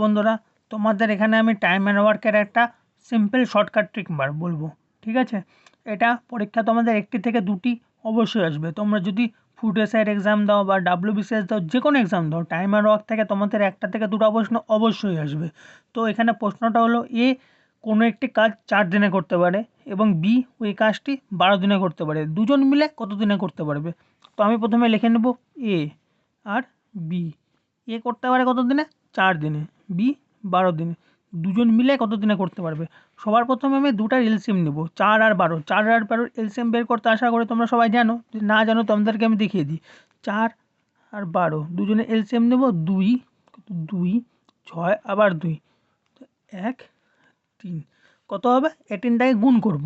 বন্ধুরা, তোমাদের এখানে আমি টাইম অ্যান্ড ওয়ার্কের একটা সিম্পল শর্টকাট ট্রিক বলবো। ঠিক আছে, এটা পরীক্ষা তোমাদের একটি থেকে দুটি অবশ্যই আসবে। তোমরা যদি ফুড এসআইয়ের এক্সাম দাও বা WBCS দাও, যে কোনো এক্সাম দাও, টাইম অ্যান্ড ওয়ার্ক থেকে তোমাদের একটা থেকে দুটো প্রশ্ন অবশ্যই আসবে। তো এখানে প্রশ্নটা হলো, এ কোনো একটি কাজ 4 দিনে করতে পারে এবং বি ওই কাজটি 12 দিনে করতে পারে। দুজন মিলে কত দিনে করতে পারবে? তো আমি প্রথমে লিখে নেব এ আর বি। এ করতে পারে কত দিনে? 4 দিনে। বি 12 দিনে। দুজন মিলে কত দিনে করতে পারবে? সবার প্রথমে আমি দুটার এলসিএম নেব, 4 আর 12। 4 আর 12 এলসিএম বের করতে আশা করি তোমরা সবাই জানো। যদি না জানো তোমাদেরকে আমি দেখিয়ে দিই। 4 আর 12 দুজনে এলসিএম নেব, 2 2 6 আবার 2 1 3। কত হবে? এই তিনটাকে গুণ করব।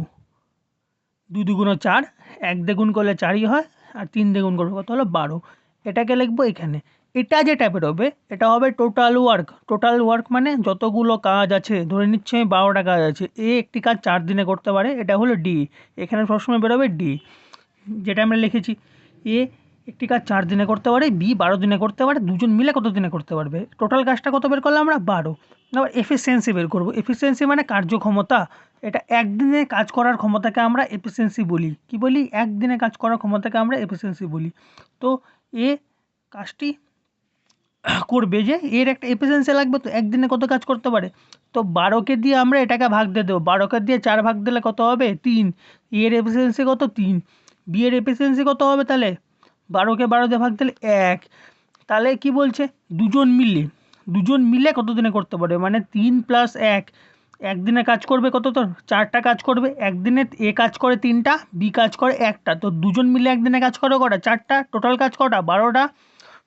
2 দুগুণে 4, 1 দিয়ে গুণ করলে 4ই হয়, আর 3 দিয়ে গুণ করবো কত হলো? 12। এটাকে লিখবো এখানে। এটা যে টাইপের হবে, এটা হবে টোটাল ওয়ার্ক। টোটাল ওয়ার্ক মানে যতগুলো কাজ আছে, ধরে নিচ্ছি আমি 12টা কাজ আছে, এ একটি কাজ 4 দিনে করতে পারে, এটা হলো ডি। এখানে সবসময় বেরোবে ডি, যেটা আমরা লিখেছি। এ একটি কাজ 4 দিনে করতে পারে, বি 12 দিনে করতে পারে, দুজন মিলে কত দিনে করতে পারবে? টোটাল কাজটা কত বের করলাম আমরা? 12। আবার এফিসিয়েন্সি বের করবো। এফিসিয়েন্সি মানে কার্যক্ষমতা। এটা একদিনে কাজ করার ক্ষমতাকে আমরা এফিসিয়েন্সি বলি। কি বলি? একদিনে কাজ করার ক্ষমতাকে আমরা এফিসিয়েন্সি বলি। তো এ কাজটি করবে, যে এর একটা এফিসিয়েন্সি লাগবে, তো একদিনে কত কাজ করতে পারে? তো 12কে দিয়ে আমরা এটাকে ভাগ দিয়ে দেবো। 12কে দিয়ে 4 ভাগ দিলে কত হবে? 3। এর এফিসিয়েন্সি কত? 3। বি এর এফিসিয়েন্সি কত হবে তাহলে? 12কে 12 দিয়ে ভাগ দিলে 1। তাহলে কি বলছে? দুজন মিলে কত দিনে করতে পারবে, মানে 3 + 1। একদিনে কাজ করবে কত? তো 4টা কাজ করবে একদিনে। এ কাজ করে 3টা, বি কাজ করে 1টা। তো দুজন মিলে একদিনে কাজ করে কটা? 4টা। টোটাল কাজ কটা? 12টা।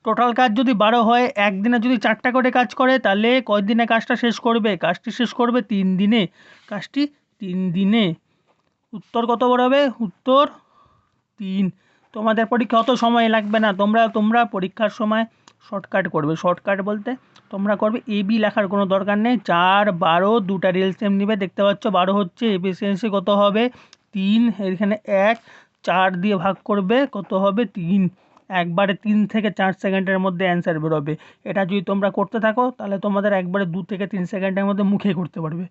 টোটাল কাজ যদি 12 হয়, একদিনে যদি 4টা করে কাজ করে, তাহলে কয় দিনে কাজটা শেষ করবে? কাজটি শেষ করবে 3 দিনে। কাজটি 3 দিনে। উত্তর কত বড় হবে? উত্তর 3। তোমাদের পরীক্ষা অত সময় লাগবে না। তোমরা পরীক্ষার সময় শর্টকাট করবে। শর্টকাট বলতে তোমরা করবে এ বি লেখার কোনো দরকার নেই। 4 12 দুটা এলসিএম নিবে। দেখতে পাচ্ছ 12 হচ্ছে, এফিসিয়েন্সি কত হবে? 3। এখানে 1, 4 দিয়ে ভাগ করবে, কত হবে? 3। একবারে 3 থেকে 4 সেকেন্ডের মধ্যে অ্যান্সার বেরোবে। এটা যদি তোমরা করতে থাকো, তাহলে তোমাদের একবারে 2 থেকে 3 সেকেন্ডের মধ্যে মুখে করতে পারবে।